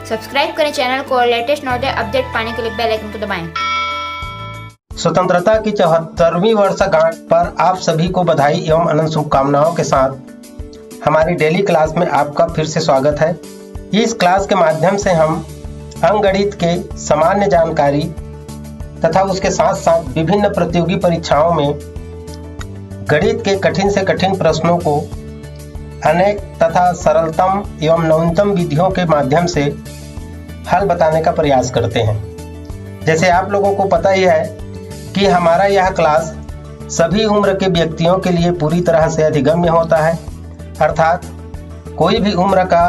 Subscribe करें channel को और लेटेस्ट नोटिस अपडेट पाने के लिए बेल आइकन को दबाएं। स्वतंत्रता की 74वीं वर्षगांठ पर आप सभी को बधाई एवं अनंत शुभकामनाओं के साथ हमारी डेली क्लास में आपका फिर से स्वागत है। इस क्लास के माध्यम से हम अंकगणित के सामान्य जानकारी तथा उसके साथ साथ विभिन्न प्रतियोगी परीक्षाओं में गणित के कठिन से कठिन प्रश्नों को अनेक तथा सरलतम एवं नवीनतम विधियों के माध्यम से हल बताने का प्रयास करते हैं। जैसे आप लोगों को पता ही है कि हमारा यह क्लास सभी उम्र के व्यक्तियों के लिए पूरी तरह से अधिगम्य होता है, अर्थात कोई भी उम्र का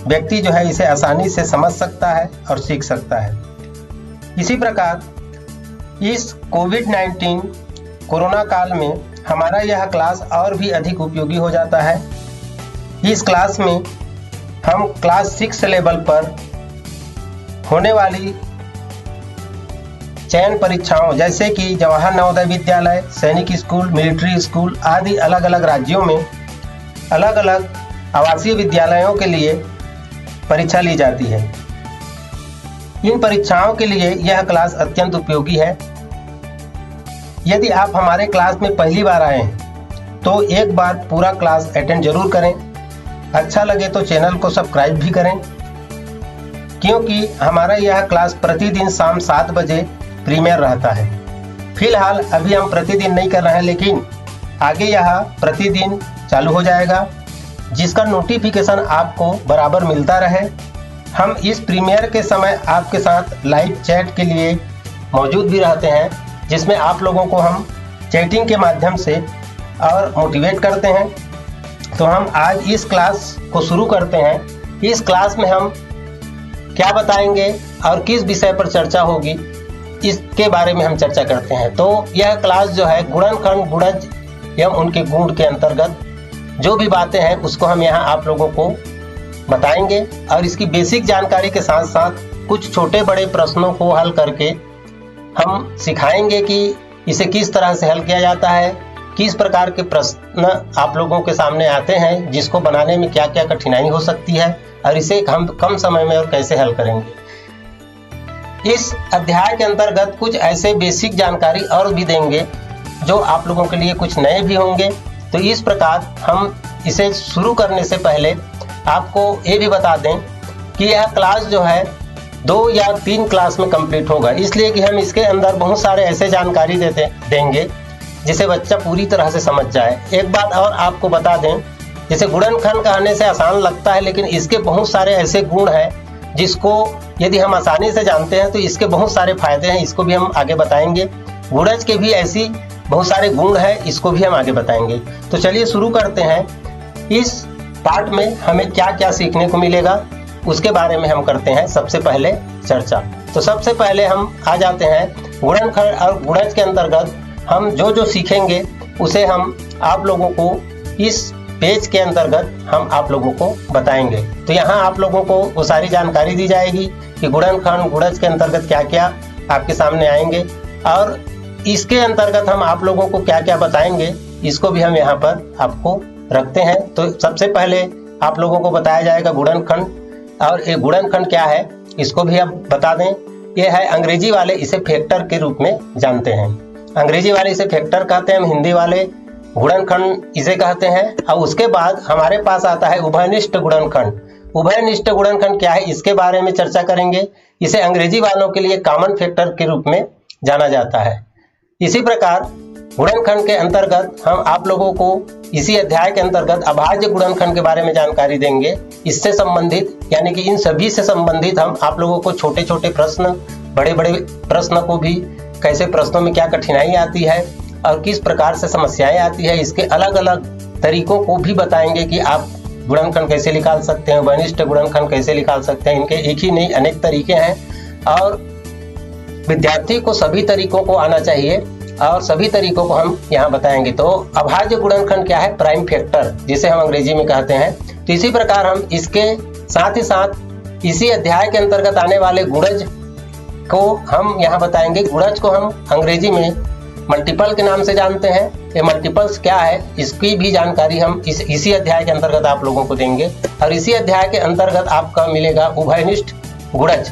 व्यक्ति जो है इसे आसानी से समझ सकता है और सीख सकता है। इसी प्रकार इस कोविड-19 कोरोना काल में हमारा यह क्लास और भी अधिक उपयोगी हो जाता है। इस क्लास में हम क्लास 6 लेवल पर होने वाली चयन परीक्षाओं जैसे कि जवाहर नवोदय विद्यालय, सैनिक स्कूल, मिलिट्री स्कूल आदि अलग अलग राज्यों में अलग अलग आवासीय विद्यालयों के लिए परीक्षा ली जाती है। इन परीक्षाओं के लिए यह क्लास अत्यंत उपयोगी है। यदि आप हमारे क्लास में पहली बार आए हैं तो एक बार पूरा क्लास अटेंड जरूर करें। अच्छा लगे तो चैनल को सब्सक्राइब भी करें, क्योंकि हमारा यह क्लास प्रतिदिन शाम 7 बजे प्रीमियर रहता है। फिलहाल अभी हम प्रतिदिन नहीं कर रहे हैं, लेकिन आगे यह प्रतिदिन चालू हो जाएगा, जिसका नोटिफिकेशन आपको बराबर मिलता रहे। हम इस प्रीमियर के समय आपके साथ लाइव चैट के लिए मौजूद भी रहते हैं, जिसमें आप लोगों को हम चैटिंग के माध्यम से और मोटिवेट करते हैं। तो हम आज इस क्लास को शुरू करते हैं। इस क्लास में हम क्या बताएंगे और किस विषय पर चर्चा होगी, इसके बारे में हम चर्चा करते हैं। तो यह क्लास जो है गुणनखंड, गुणज एवं उनके गुण के अंतर्गत जो भी बातें हैं उसको हम यहाँ आप लोगों को बताएंगे और इसकी बेसिक जानकारी के साथ साथ कुछ छोटे बड़े प्रश्नों को हल करके हम सिखाएंगे कि इसे किस तरह से हल किया जाता है, किस प्रकार के प्रश्न आप लोगों के सामने आते हैं, जिसको बनाने में क्या क्या कठिनाई हो सकती है और इसे हम कम समय में और कैसे हल करेंगे। इस अध्याय के अंतर्गत कुछ ऐसे बेसिक जानकारी और भी देंगे जो आप लोगों के लिए कुछ नए भी होंगे। तो इस प्रकार हम इसे शुरू करने से पहले आपको ये भी बता दें कि यह क्लास जो है 2 या 3 क्लास में कंप्लीट होगा, इसलिए कि हम इसके अंदर बहुत सारे ऐसे जानकारी देंगे जिसे बच्चा पूरी तरह से समझ जाए। एक बात और आपको बता दें, जैसे गुणनखंड कहने से आसान लगता है, लेकिन इसके बहुत सारे ऐसे गुण हैं जिसको यदि हम आसानी से जानते हैं तो इसके बहुत सारे फायदे हैं, इसको भी हम आगे बताएंगे। गुणज के भी ऐसी बहुत सारे गुण हैं, इसको भी हम आगे बताएंगे। तो चलिए शुरू करते हैं। इस पार्ट में हमें क्या क्या सीखने को मिलेगा उसके बारे में हम करते हैं सबसे पहले चर्चा। तो सबसे पहले हम आ जाते हैं गुणनखंड और गुणज के अंतर्गत हम जो जो सीखेंगे उसे हम आप लोगों को इस पेज के अंतर्गत हम आप लोगों को बताएंगे। तो यहाँ आप लोगों को वो सारी जानकारी दी जाएगी कि गुणनखंड गुणज के अंतर्गत क्या क्या आपके सामने आएंगे और इसके अंतर्गत हम आप लोगों को क्या क्या बताएंगे, इसको भी हम यहाँ पर आपको रखते हैं। तो सबसे पहले आप लोगों को बताया जाएगा गुणनखंड, और ये गुणनखंड क्या है इसको भी अब बता दें। ये है, अंग्रेजी वाले इसे फैक्टर के रूप में जानते हैं। अंग्रेजी वाले इसे फैक्टर कहते हैं, हिंदी वाले गुणनखंड इसे कहते हैं। और उसके बाद हमारे पास आता है उभयनिष्ठ गुणनखंड। उभयनिष्ठ गुणनखंड क्या है इसके बारे में चर्चा करेंगे। इसे अंग्रेजी वालों के लिए कॉमन फैक्टर के रूप में जाना जाता है। इसी प्रकार गुणनखंड के अंतर्गत हम आप लोगों को इसी अध्याय के अंतर्गत अभाज्य गुणनखंड के बारे में जानकारी देंगे। इससे संबंधित यानी कि इन सभी से संबंधित हम आप लोगों को छोटे छोटे प्रश्न, बड़े बड़े प्रश्न को भी, कैसे प्रश्नों में क्या कठिनाई आती है और किस प्रकार से समस्याएं आती है, इसके अलग अलग तरीकों को भी बताएंगे कि आप गुणनखंड कैसे निकाल सकते हैं, वनिष्ठ गुणनखंड कैसे निकाल सकते हैं। इनके एक ही नहीं अनेक तरीके हैं और विद्यार्थी को सभी तरीकों को आना चाहिए और सभी तरीकों को हम यहाँ बताएंगे। तो अभाज्य गुणनखंड क्या है, प्राइम फैक्टर जिसे हम अंग्रेजी में कहते हैं। तो इसी प्रकार हम इसके साथ ही साथ इसी अध्याय के अंतर्गत आने वाले गुणज को हम यहाँ बताएंगे। गुणज को हम अंग्रेजी में मल्टीपल के नाम से जानते हैं। ये मल्टीपल्स क्या है इसकी भी जानकारी हम इसी अध्याय के अंतर्गत आप लोगों को देंगे। और इसी अध्याय के अंतर्गत आपका मिलेगा उभयनिष्ठ गुणज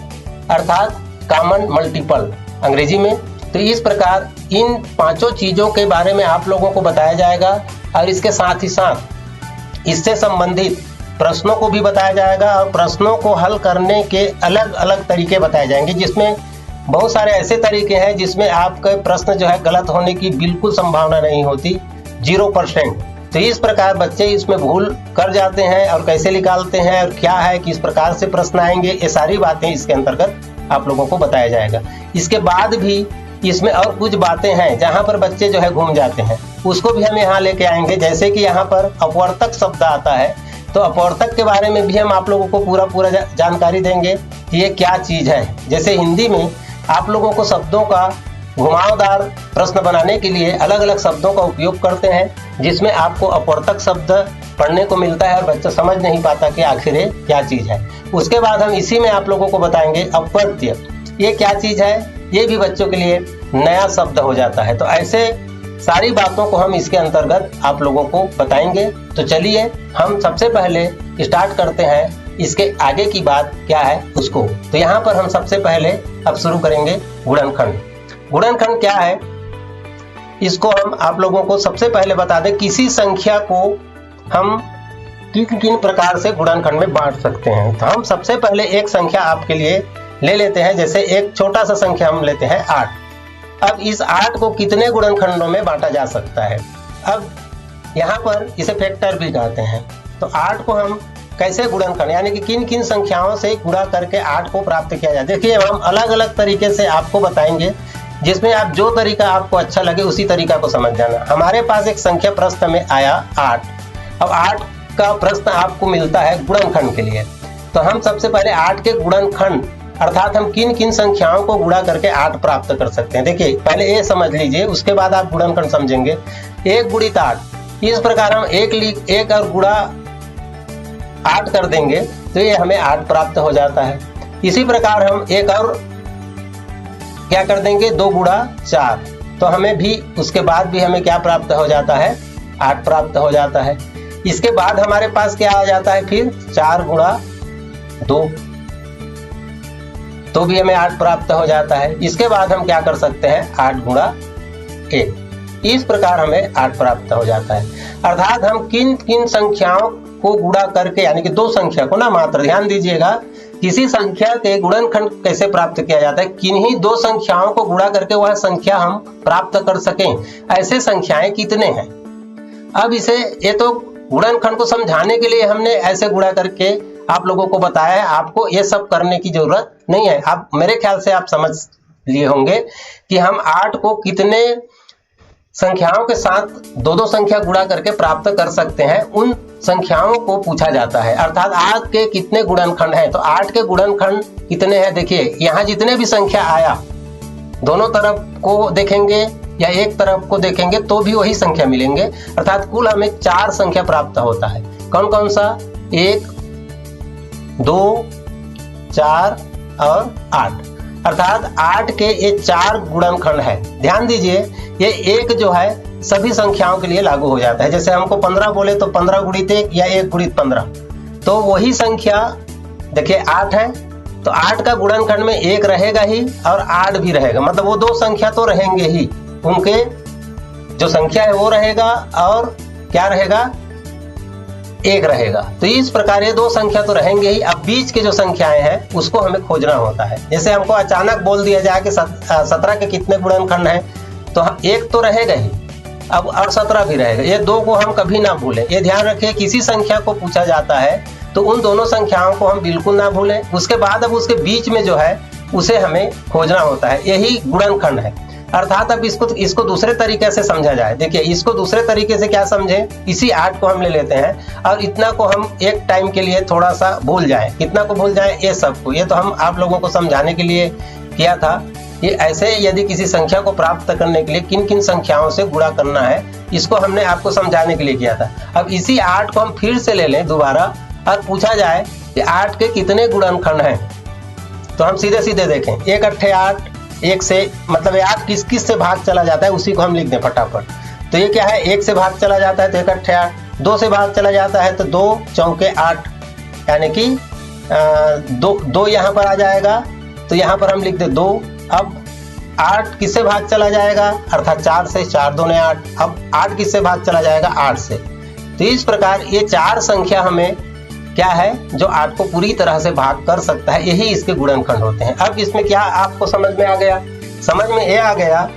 अर्थात कॉमन मल्टीपल अंग्रेजी में। तो इस प्रकार इन पांचों चीजों के बारे में आप लोगों को बताया जाएगा और इसके साथ ही साथ इससे संबंधित प्रश्नों को भी बताया जाएगा और प्रश्नों को हल करने के अलग अलग तरीके बताए जाएंगे, जिसमें बहुत सारे ऐसे तरीके हैं जिसमें आपके प्रश्न जो है गलत होने की बिल्कुल संभावना नहीं होती, 0%। तो इस प्रकार बच्चे इसमें भूल कर जाते हैं और कैसे निकालते हैं और क्या है, किस प्रकार से प्रश्न आएंगे, ये सारी बातें इसके अंतर्गत आप लोगों को बताया जाएगा। इसके बाद भी इसमें और कुछ बातें हैं जहां पर बच्चे जो है घूम जाते हैं, उसको भी हम यहाँ लेके आएंगे। जैसे कि यहाँ पर अपवर्तक शब्द आता है, तो अपवर्तक के बारे में भी हम आप लोगों को पूरा जानकारी देंगे कि ये क्या चीज़ है। जैसे हिंदी में आप लोगों को शब्दों का घुमावदार प्रश्न बनाने के लिए अलग अलग शब्दों का उपयोग करते हैं, जिसमें आपको अपवर्तक शब्द पढ़ने को मिलता है और बच्चा समझ नहीं पाता कि आखिर ये क्या चीज़ है। उसके बाद हम इसी में आप लोगों को बताएंगे अपवर्त्य, ये क्या चीज़ है, ये भी बच्चों के लिए नया शब्द हो जाता है। तो ऐसे सारी बातों को हम इसके अंतर्गत आप लोगों को बताएंगे। तो चलिए हम सबसे पहले स्टार्ट करते हैं इसके आगे की बात क्या है उसको। तो यहाँ पर हम सबसे पहले अब शुरू करेंगे गुणनखंड। गुणनखंड क्या है, इसको हम आप लोगों को सबसे पहले बता दें, किसी संख्या को हम किन किन प्रकार से गुणनखंड में बांट सकते हैं। तो हम सबसे पहले एक संख्या आपके लिए ले लेते हैं, जैसे एक छोटा सा संख्या हम लेते हैं 8। अब इस 8 को कितने गुणनखंडों में बांटा जा सकता है। अब यहाँ पर इसे फैक्टर भी कहते हैं। तो 8 को हम कैसे गुणनखंड यानी कि किन किन संख्याओं से गुणा करके 8 को प्राप्त किया जाए। देखिए हम अलग अलग तरीके से आपको बताएंगे, जिसमें आप जो तरीका आपको अच्छा लगे उसी तरीका को समझ जाना। हमारे पास एक संख्या प्रश्न में आया 8। अब 8 का प्रश्न आपको मिलता है गुणनखंड के लिए। तो हम सबसे पहले 8 के गुणनखंड अर्थात हम किन किन संख्याओं को गुणा करके 8 प्राप्त कर सकते हैं। देखिए पहले ये समझ लीजिए, उसके बाद आप गुणनखंड समझेंगे। 1 गुणित 8, इस प्रकार हम 1 और गुणा 8 कर देंगे तो ये हमें 8 प्राप्त हो जाता है। इसी प्रकार हम एक और क्या कर देंगे, 2 गुणा 4, तो हमें भी उसके बाद भी हमें क्या प्राप्त हो जाता है, 8 प्राप्त हो जाता है। इसके बाद हमारे पास क्या आ जाता है, फिर 4 गुणा 2, तो भी हमें 8 प्राप्त हो जाता है। इसके बाद हम क्या कर सकते हैं, 8 गुणा 1, इस प्रकार हमें 8 प्राप्त हो जाता है। अर्थात हम किन किन संख्याओं को गुणा करके, यानी कि 2 संख्या को ना मात्र, ध्यान दीजिएगा, किसी संख्या के गुणनखंड कैसे प्राप्त किया जाता है, किन्हीं 2 संख्याओं को गुणा करके वह संख्या हम प्राप्त कर सकें, ऐसे संख्याएं कितने हैं। अब इसे ये तो गुणनखंड को समझाने के लिए हमने ऐसे गुणा करके आप लोगों को बताया है, आपको ये सब करने की जरूरत नहीं है। आप मेरे ख्याल से आप समझ लिए होंगे कि हम 8 को कितने संख्याओं के साथ 2-2 संख्या गुणा करके प्राप्त कर सकते हैं, उन संख्याओं को पूछा जाता है। अर्थात 8 के कितने गुणनखंड हैं, तो 8 के गुणनखंड कितने हैं। देखिए यहाँ जितने भी संख्या आया, दोनों तरफ को देखेंगे या एक तरफ को देखेंगे तो भी वही संख्या मिलेंगे। अर्थात कुल हमें 4 संख्या प्राप्त होता है। कौन कौन सा, 1, 2, 4 और 8। अर्थात 8 के ये 4 गुणनखंड है। ध्यान दीजिए, ये 1 जो है सभी संख्याओं के लिए लागू हो जाता है। जैसे हमको 15 बोले तो 15 गुणित 1 या 1 गुणित 15, तो वही संख्या देखिए 8 है, तो 8 का गुणनखंड में 1 रहेगा ही और 8 भी रहेगा, मतलब वो 2 संख्या तो रहेंगे ही, उनके जो संख्या है वो रहेगा और क्या रहेगा, 1 रहेगा। तो इस प्रकार ये 2 संख्या तो रहेंगे ही। अब बीच के जो संख्याएं हैं उसको हमें खोजना होता है। जैसे हमको अचानक बोल दिया जाए कि 17 के कितने गुणनखंड हैं, तो 1 तो रहेगा ही, अब और 17 भी रहेगा। ये 2 को हम कभी ना भूलें, ये ध्यान रखिए, किसी संख्या को पूछा जाता है तो उन दोनों संख्याओं को हम बिल्कुल ना भूलें। उसके बाद अब उसके बीच में जो है उसे हमें खोजना होता है, यही गुणनखंड है। अर्थात अब इसको दूसरे तरीके से समझा जाए। देखिए इसको दूसरे तरीके से क्या समझे, इसी 8 को हम ले लेते हैं और इतना को हम एक टाइम के लिए थोड़ा सा भूल जाए। कितना को भूल जाए, ये सबको। ये तो हम आप लोगों को समझाने के लिए किया था। ये ऐसे यदि किसी संख्या को प्राप्त करने के लिए किन किन संख्याओं से गुणा करना है, इसको हमने आपको समझाने के लिए किया था। अब इसी 8 को हम फिर से ले लें दोबारा और पूछा जाए कि 8 के कितने गुणनखंड हैं, तो हम सीधे सीधे देखें, 1 अट्ठे 8, 1 से मतलब 8 किस किस से भाग चला जाता है उसी को हम लिख दें फटाफट। तो ये क्या है, 1 से भाग चला जाता है तो 1 अट्ठे 8, 2 से भाग चला जाता है तो 2 चौके 8, यानी कि दो यहाँ पर आ जाएगा, तो यहाँ पर हम लिख दे 2। अब 8 किससे भाग चला जाएगा, अर्थात 4 से, 4 दूने 8। अब 8 किससे भाग चला जाएगा, 8 से। तो इस प्रकार ये 4 संख्या हमें क्या है जो 8 को पूरी तरह से भाग कर सकता है, यही इसके गुणनखंड होते हैं। अब इसमें क्या आपको समझ में आ गया, समझ में ये आ गया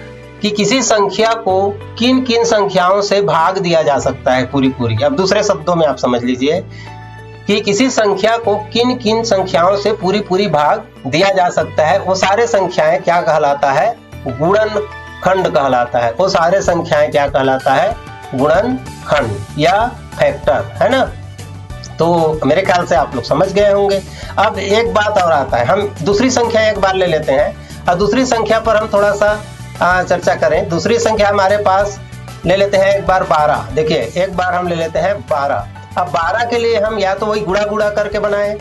कि किसी संख्या को किन किन संख्याओं से भाग दिया जा सकता है पूरी। अब दूसरे शब्दों में आप समझ लीजिए कि किसी संख्या को किन किन संख्याओं से पूरी भाग दिया जा सकता है। वो सारे संख्याएं क्या कहलाता है, गुणनखंड कहलाता है। वो सारे संख्याएं क्या कहलाता है, गुणनखंड या फैक्टर, है ना। तो मेरे ख्याल से आप लोग समझ गए होंगे। अब एक बात और आता है, हम दूसरी संख्या एक बार ले लेते हैं और दूसरी संख्या पर हम थोड़ा सा चर्चा करें। दूसरी संख्या हमारे पास ले लेते हैं एक बार 12। देखिए एक बार हम ले लेते हैं 12। अब 12 के लिए हम या तो वही गुणा करके बनाएं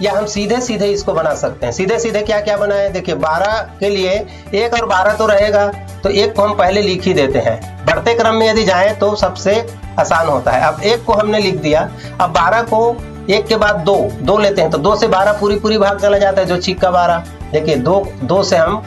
या हम सीधे इसको बना सकते हैं। सीधे क्या बनाएं, देखिए 12 के लिए 1 और 12 तो रहेगा, तो 1 को हम पहले लिख ही देते हैं। बढ़ते क्रम में यदि जाएं तो सबसे आसान होता है। अब 1 को हमने लिख दिया, अब 12 को 1 के बाद 2 लेते हैं, तो 2 से 12 पूरी भाग चला जाता है, जो छिक्का 12। देखिए 2 से हम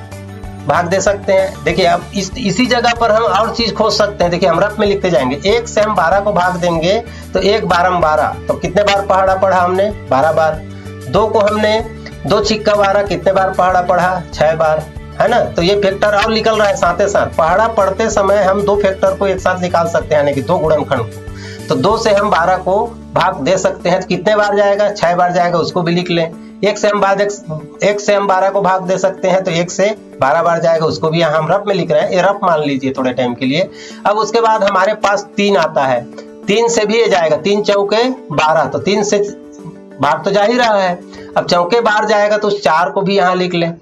भाग दे सकते हैं। देखिए अब इसी जगह पर हम और चीज खोज सकते हैं। देखिए हम रफ में लिखते जाएंगे, 1 से हम 12 को भाग देंगे तो 1 12 12, तो कितने बार पढ़ा हमने, 12 बार। 2 को हमने 2 छिक्का 12 कितने बार पढ़ा 6 बार, है ना। तो ये फैक्टर और निकल रहा है साथ साथ। पढ़ते समय हम 2 फैक्टर को एक साथ निकाल सकते हैं, यानी कि 2 गुणनखंड को। तो 2 से हम 12 को भाग दे सकते हैं, तो कितने बार जाएगा, 6 बार जाएगा, उसको भी लिख लें। 1 से हम 12 को भाग दे सकते हैं, तो 1 से 12 बार जाएगा, उसको भी यहाँ हम रफ में लिख रहे हैं, ये रफ मान लीजिए थोड़े टाइम के लिए। अब उसके बाद हमारे पास 3 आता है, 3 से भी ये जाएगा, 3 चौके 12, तो 3 से भाग तो जा ही रहा है। अब चौके बार जाएगा तो 4 को भी यहाँ लिख लें।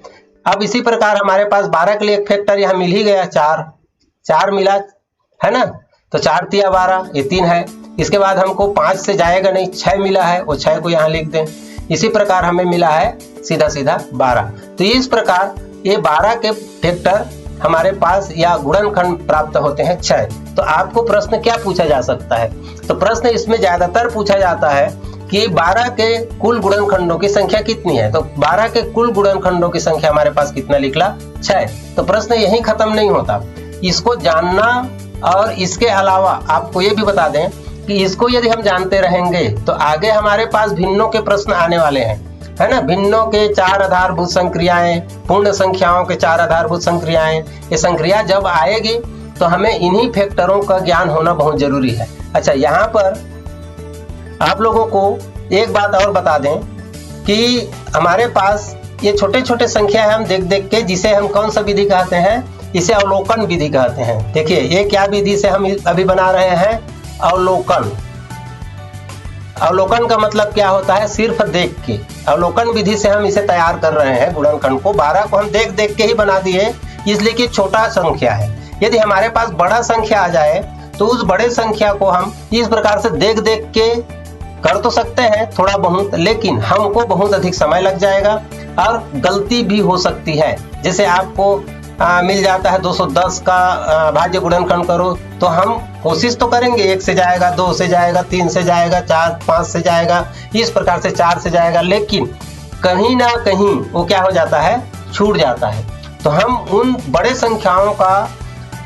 अब इसी प्रकार हमारे पास 12 के लिए एक फैक्टर यहाँ मिल ही गया, 4 मिला, है ना। तो 4 तिया 12, ये 3 है। इसके बाद हमको 5 से जाएगा नहीं, 6 मिला है, वो 6 को यहाँ लिख दें। इसी प्रकार हमें मिला है सीधा 12। तो इस प्रकार ये 12 के फैक्टर हमारे पास या गुणनखंड प्राप्त होते हैं 6। तो आपको प्रश्न क्या पूछा जा सकता है, तो प्रश्न इसमें ज्यादातर पूछा जाता है कि 12 के कुल गुणनखंडों की संख्या कितनी है। तो 12 के कुल गुणनखंडों की संख्या हमारे पास कितना निकला, 6। तो प्रश्न यहीं खत्म नहीं होता, इसको जानना और इसके अलावा आपको ये भी बता दें कि इसको यदि हम जानते रहेंगे तो आगे हमारे पास भिन्नों के प्रश्न आने वाले हैं, है ना। भिन्नों के 4 आधारभूत संक्रियाएं, पूर्ण संख्याओं के 4 आधारभूत संक्रियाएं, ये संक्रिया जब आएगी तो हमें इन्हीं फैक्टरों का ज्ञान होना बहुत जरूरी है। अच्छा, यहाँ पर आप लोगों को एक बात और बता दें कि हमारे पास ये छोटे संख्या है, हम देख के, जिसे हम कौन सा विधि कहते हैं, इसे अवलोकन विधि कहते हैं। देखिए ये क्या विधि से हम अभी बना रहे हैं, अवलोकन। अवलोकन का मतलब क्या होता है, सिर्फ देख के। अवलोकन विधि से हम इसे तैयार कर रहे हैं गुणनखंड को। 12 को हम देख के ही बना दिए, इसलिए कि छोटा संख्या है। यदि हमारे पास बड़ा संख्या आ जाए तो उस बड़े संख्या को हम इस प्रकार से देख के कर तो सकते हैं थोड़ा बहुत, लेकिन हमको बहुत अधिक समय लग जाएगा और गलती भी हो सकती है। जैसे आपको मिल जाता है 210 का भाज्य गुणनखंड करो, तो हम कोशिश तो करेंगे, 1 से जाएगा, 2 से जाएगा, 3 से जाएगा, 4 5 से जाएगा, इस प्रकार से 4 से जाएगा, लेकिन कहीं ना कहीं वो क्या हो जाता है, छूट जाता है। तो हम उन बड़े संख्याओं का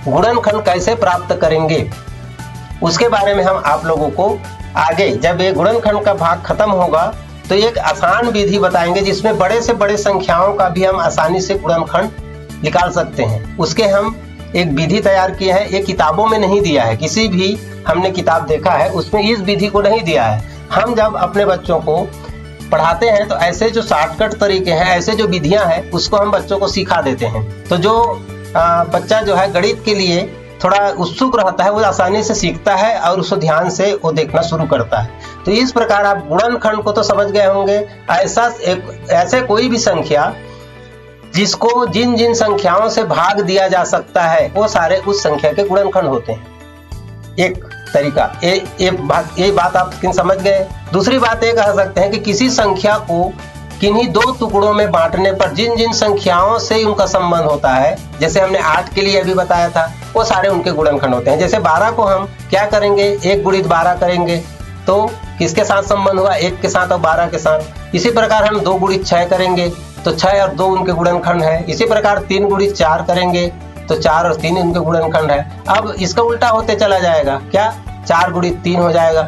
गुणनखंड कैसे प्राप्त करेंगे, उसके बारे में हम आप लोगों को आगे जब ये गुणनखंड का भाग खत्म होगा तो एक आसान विधि बताएंगे, जिसमें बड़े से बड़े संख्याओं का भी हम आसानी से गुणनखंड निकाल सकते हैं। उसके हम एक विधि तैयार किए हैं, ये किताबों में नहीं दिया है, किसी भी हमने किताब देखा है उसमें इस विधि को नहीं दिया है। हम जब अपने बच्चों को पढ़ाते हैं तो ऐसे जो शॉर्टकट तरीके हैं, ऐसे जो विधियां हैं, उसको हम बच्चों को सिखा देते हैं। तो जो बच्चा जो है गणित के लिए थोड़ा उत्सुक रहता है, वो आसानी से सीखता है और उसको ध्यान से वो देखना शुरू करता है। तो इस प्रकार आप गुणनखंड को तो समझ गए होंगे। ऐसे कोई भी संख्या जिसको जिन संख्याओं से भाग दिया जा सकता है, वो सारे उस संख्या के गुणनखंड होते हैं। एक तरीका ये बात आप समझ गए। दूसरी बात ये कह सकते हैं कि किसी संख्या को किन्हीं 2 टुकड़ों में बांटने पर जिन संख्याओं से उनका संबंध होता है, जैसे हमने 8 के लिए अभी बताया था, वो सारे उनके गुणनखंड होते हैं। जैसे 12 को हम क्या करेंगे, 1 गुणित 12 करेंगे तो किसके साथ संबंध हुआ, 1 के साथ और 12 के साथ। इसी प्रकार हम 2 गुणित 6 करेंगे तो 6 और 2 उनके गुणनखंड है। इसी प्रकार 3 गुणित 4 करेंगे तो 4 और 3 उनके गुणनखंड है। अब इसका उल्टा होते चला जाएगा, क्या 4 गुणित 3 हो जाएगा,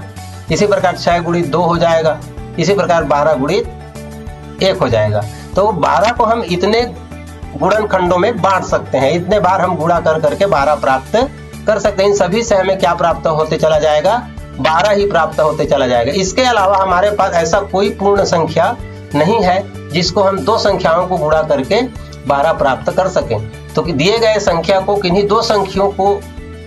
इसी प्रकार 6 गुणित 2 हो जाएगा, इसी प्रकार 12 गुणित 1 हो जाएगा। तो 12 को हम इतने गुणनखंडों में बांट सकते हैं, इतने बार हम गुणा कर करके 12 प्राप्त कर सकते हैं। इन सभी से हमें क्या प्राप्त होते चला जाएगा, 12 ही प्राप्त होते चला जाएगा। इसके अलावा हमारे पास ऐसा कोई पूर्ण संख्या नहीं है जिसको हम 2 संख्याओं को गुणा करके 12 प्राप्त कर सकें। तो दिए गए संख्या को किन्हीं 2 संख्याओं को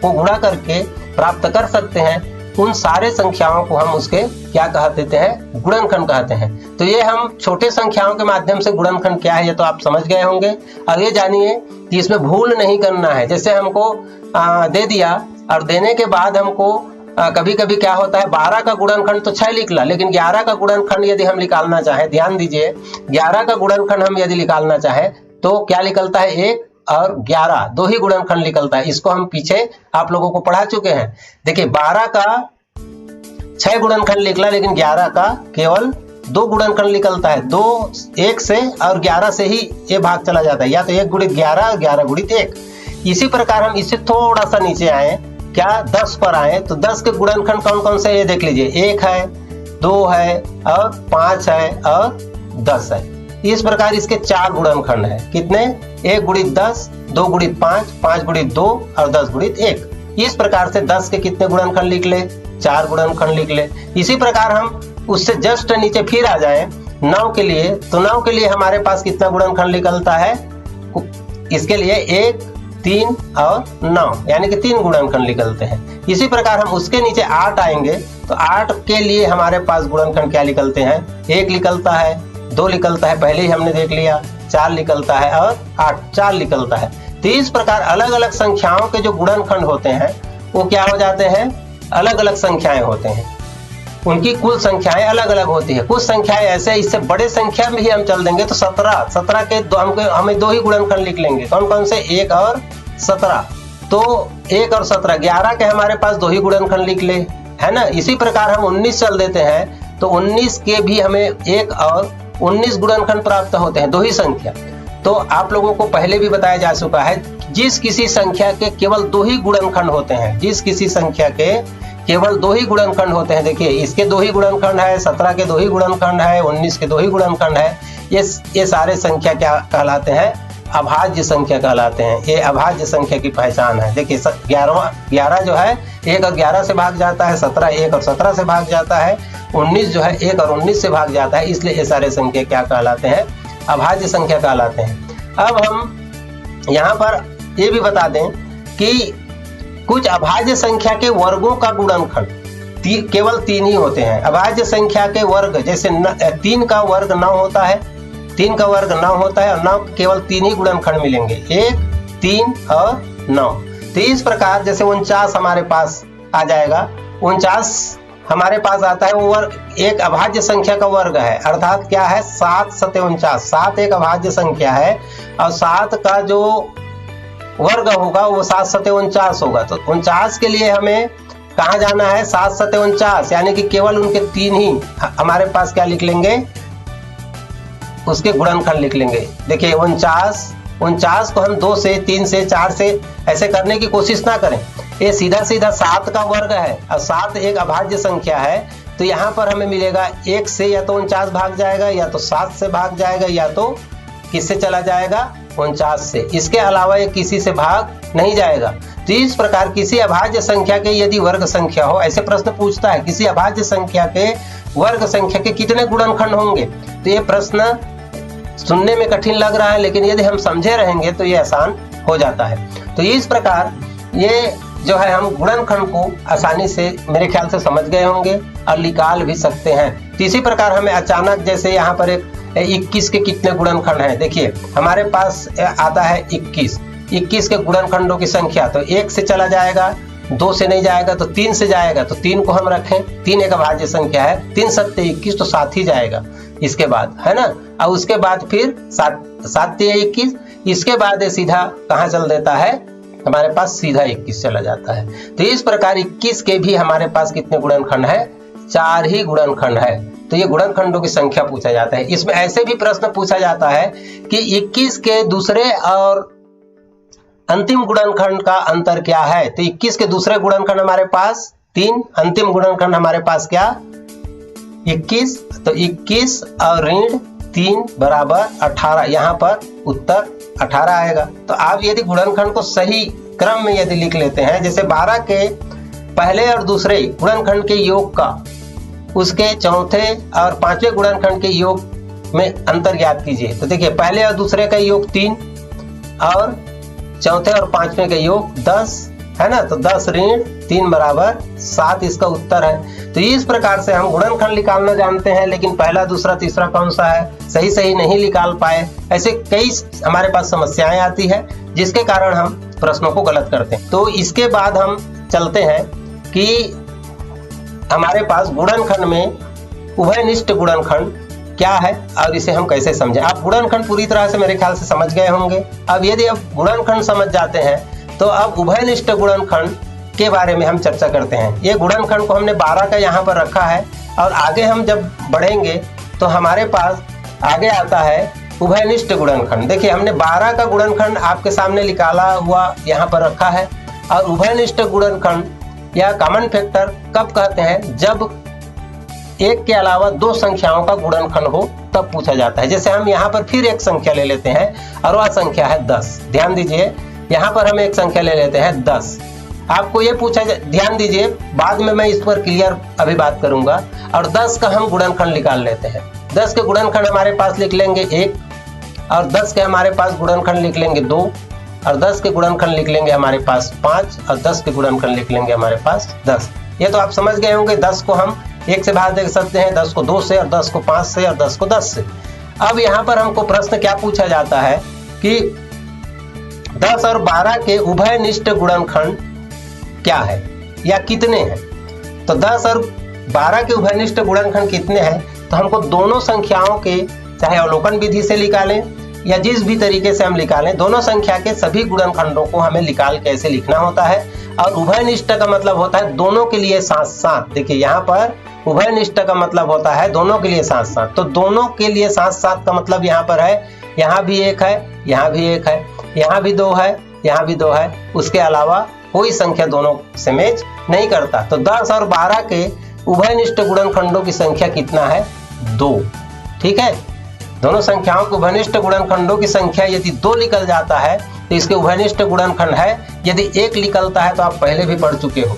गुणा करके प्राप्त कर सकते हैं। उन सारे संख्याओं को हम उसके क्या कह देते हैं, गुणनखंड कहते हैं। तो ये हम छोटे संख्याओं के माध्यम से गुणनखंड क्या है ये तो आप समझ गए होंगे। अब ये जानिए कि इसमें भूल नहीं करना है। जैसे हमको दे दिया और देने के बाद हमको कभी कभी क्या होता है, 12 का गुणनखंड तो 6 निकला, लेकिन 11 का गुणनखंड यदि हम निकालना चाहें, ध्यान दीजिए, 11 का गुणनखंड हम यदि निकालना चाहें तो क्या निकलता है, 1 और 11 2 ही गुणनखंड निकलता है। इसको हम पीछे आप लोगों को पढ़ा चुके हैं। देखिए 12 का 6 गुणनखंड निकला, लेकिन 11 का केवल 2 गुणनखंड निकलता है। 2 1 से और 11 से ही ये भाग चला जाता है, या तो 1 गुणित 11 और 11 गुणित 1। इसी प्रकार हम इससे थोड़ा सा नीचे आए, क्या 10 पर आए, तो 10 के गुणनखंड कौन कौन से ये देख लीजिए, 1 है, 2 है और 5 है और 10 है। इस प्रकार इसके 4 गुणनखंड है। कितने, 1 गुणित 10, 2 गुणित 5, 5 गुणित 2 और 10 गुणित 1। इस प्रकार से 10 के कितने गुणनखंड निकले, 4 गुणनखंड निकले। इसी प्रकार हम उससे जस्ट नीचे फिर आ जाए 9 के लिए, तो 9 के लिए हमारे पास कितना गुणनखंड निकलता है, इसके लिए 1, 3 और 9 यानी कि 3 गुणनखंड निकलते हैं। इसी प्रकार हम उसके नीचे 8 आएंगे तो 8 के लिए हमारे पास गुणनखंड क्या निकलते हैं, 1 निकलता है, 2 निकलता है, पहले ही हमने देख लिया, 4 निकलता है और 8 4 निकलता है। तो इस प्रकार अलग अलग संख्याओं के जो गुणनखंड होते हैं वो क्या हो जाते हैं, अलग अलग संख्याएं होते हैं। उनकी कुल संख्याएं अलग अलग होती है। कुछ संख्याएं ऐसे, इससे बड़े संख्या में ही हम चल देंगे तो 17 के हमें 2 ही गुणनखंड लिख लेंगे। कौन कौन से, 1 और 17। तो 1 और 17, 11 के हमारे पास 2 ही गुणनखंड लिख ले, है ना। इसी प्रकार हम 19 चल देते हैं तो 19 के भी हमें 1 और 19 गुणनखंड प्राप्त होते हैं, 2 ही संख्या। तो आप लोगों को पहले भी बताया जा चुका है, जिस किसी संख्या के केवल 2 ही गुणनखंड होते हैं, जिस किसी संख्या के केवल 2 ही गुणनखंड होते हैं, देखिए इसके 2 ही गुणनखंड है, 17 के 2 ही गुणनखंड है, 19 के 2 ही गुणनखंड है, ये सारे संख्या क्या कहलाते हैं, अभाज्य संख्या कहलाते हैं। ये अभाज्य संख्या की पहचान है। देखिए 11 जो है 1 और 11 से भाग जाता है, 17 1 और 17 से भाग जाता है, 19 जो है 1 और 19 से भाग जाता है, इसलिए ये सारे संख्या क्या कहलाते हैं, अभाज्य संख्या कहलाते हैं। अब हम यहाँ पर ये भी बता दें कि कुछ अभाज्य संख्या के वर्गों का गुणनखंड केवल 3 ही होते हैं। अभाज्य संख्या के वर्ग, जैसे 3 का वर्ग 9 होता है, 3 का वर्ग 9 होता है और 9 केवल 3 ही गुणनखंड मिलेंगे, 1, 3 और 9। तो इस प्रकार जैसे 49 हमारे पास आ जाएगा, 49 हमारे पास आता है, वो वर्ग एक अभाज्य संख्या का वर्ग है, अर्थात क्या है, 7 7 49। 7 एक अभाज्य संख्या है और 7 का जो वर्ग होगा वो 7 7 49 होगा। तो 49 के लिए हमें कहाँ जाना है, 7 7 49, यानी कि केवल उनके 3 ही हमारे पास क्या लिख लेंगे, उसके गुणनखंड लिख लेंगे। देखिए 49 को हम 2 से 3 से 4 से ऐसे करने की कोशिश ना करें, ये सीधा सीधा 7 का वर्ग है और 7 एक अभाज्य संख्या है। तो यहाँ पर हमें मिलेगा 1 से या तो 49 भाग जाएगा, या तो 7 से भाग जाएगा, या तो किससे चला जाएगा, 49 से। इसके अलावा ये किसी से भाग नहीं जाएगा। तो इस प्रकार किसी अभाज्य संख्या के यदि वर्ग संख्या हो, ऐसे प्रश्न पूछता है, किसी अभाज्य संख्या के वर्ग संख्या के कितने गुणनखंड होंगे। तो ये प्रश्न सुनने में कठिन लग रहा है, लेकिन यदि हम समझे रहेंगे तो ये आसान हो जाता है। तो इस प्रकार ये जो है हम गुणनखंड को आसानी से मेरे ख्याल से समझ गए होंगे और निकाल भी सकते हैं। तो इसी प्रकार हमें अचानक जैसे यहाँ पर एक 21 के कितने गुणनखंड हैं, देखिए हमारे पास आता है 21 के गुणनखंडों की संख्या, तो 1 से चला जाएगा, 2 से नहीं जाएगा तो 3 से जाएगा, तो 3 को हम रखें, 3 एक अभाज्य संख्या है, 3 7 21 तो 7 ही जाएगा इसके बाद, है ना। और उसके बाद फिर 7 21, इसके बाद सीधा कहाँ चल देता है, हमारे पास सीधा 21 चला जाता है। तो इस प्रकार 21 के भी हमारे पास कितने गुणनखंड है, 4 ही गुणनखंड है। तो ये गुणनखंडों की संख्या पूछा जाता है। इसमें ऐसे भी प्रश्न पूछा जाता है कि 21 के दूसरे और अंतिम गुणनखंड का अंतर क्या है। तो 21 के दूसरे गुणनखंड हमारे पास 3, अंतिम गुणनखंड हमारे पास क्या 21। तो 21 और ऋण 3 बराबर 18। यहाँ पर उत्तर 18 आएगा। तो आप यदि गुणनखंड को सही क्रम में यदि लिख लेते हैं, जैसे 12 के पहले और दूसरे गुणनखंड के योग का उसके चौथे और पांचवें गुणनखंड के योग में अंतर ज्ञात कीजिए। तो देखिए पहले और दूसरे का योग 3 और चौथे और पांचवें का योग 10 है ना। तो 10 ऋण 3 बराबर 7 इसका उत्तर है। तो इस प्रकार से हम गुणनखंड निकालना जानते हैं, लेकिन पहला दूसरा तीसरा कौन सा है सही नहीं निकाल पाए। ऐसे कई हमारे पास समस्याएं आती है जिसके कारण हम प्रश्नों को गलत करते हैं। तो इसके बाद हम चलते हैं कि हमारे पास गुणनखंड में उभयनिष्ठ गुणनखंड क्या है और इसे हम कैसे समझें। आप गुणनखंड पूरी तरह से मेरे ख्याल से समझ गए होंगे। अब यदि आप गुणनखंड समझ जाते हैं तो अब उभयनिष्ठ गुणनखंड के बारे में हम चर्चा करते हैं। ये गुणनखंड को हमने 12 का यहाँ पर रखा है और आगे हम जब बढ़ेंगे तो हमारे पास आगे आता है उभयनिष्ठ गुणनखंड। देखिए हमने 12 का गुणनखंड आपके सामने निकाला हुआ यहाँ पर रखा है। और उभयनिष्ठ गुणनखंड या कॉमन फैक्टर कब कहते हैं, जब एक के अलावा 2 संख्याओं का गुणनखंड हो तब पूछा जाता है। जैसे हम यहाँ पर फिर एक संख्या ले लेते हैं और वह संख्या है 10। ध्यान दीजिए यहाँ पर हम एक संख्या ले लेते हैं 10। आपको ये पूछा, ध्यान दीजिए बाद में मैं इस पर क्लियर अभी बात करूंगा। और 10 का हम गुणनखंड निकाल लेते हैं। 10 के गुणनखंड हमारे पास लिख लेंगे 1 और 10 के हमारे पास गुणनखंड लिख लेंगे 2 और 10 के गुणनखंड लिख लेंगे हमारे पास 5 और 10 के गुणनखंड लिख लेंगे हमारे पास 10। ये तो आप समझ गए होंगे। 10 को हम 1 से भाग दे सकते हैं, 10 को 2 से और 10 को 5 से और 10 को 10 से। अब यहाँ पर हमको प्रश्न क्या पूछा जाता है कि 10 और 12 के उभयनिष्ठ गुणनखंड क्या है या कितने हैं। तो 10 और 12 के उभयनिष्ठ गुणनखंड कितने हैं, तो हमको दोनों संख्याओं के चाहे अवलोकन विधि से निकालें या जिस भी तरीके से हम निकालें, दोनों संख्या के सभी गुणनखंडों को हमें निकाल के ऐसे लिखना होता है। और उभयनिष्ठ का मतलब होता है दोनों के लिए साथ साथ। देखिए यहाँ पर उभयनिष्ठ का मतलब होता है दोनों के लिए साथ साथ। तो दोनों के लिए साथ साथ का मतलब यहाँ पर है यहाँ भी 1 है, यहाँ भी 1 है, यहाँ भी 2 है, यहाँ भी 2 है, उसके अलावा कोई संख्या दोनों से मैच नहीं करता। तो 10 और 12 के उभयनिष्ठ गुणनखंडों की संख्या कितना है 2। ठीक है, दोनों संख्याओं के उभयनिष्ठ गुणनखंडों की संख्या यदि 2 निकल जाता है तो इसके उभयनिष्ठ गुणनखंड है। यदि 1 निकलता है तो आप पहले भी पढ़ चुके हो।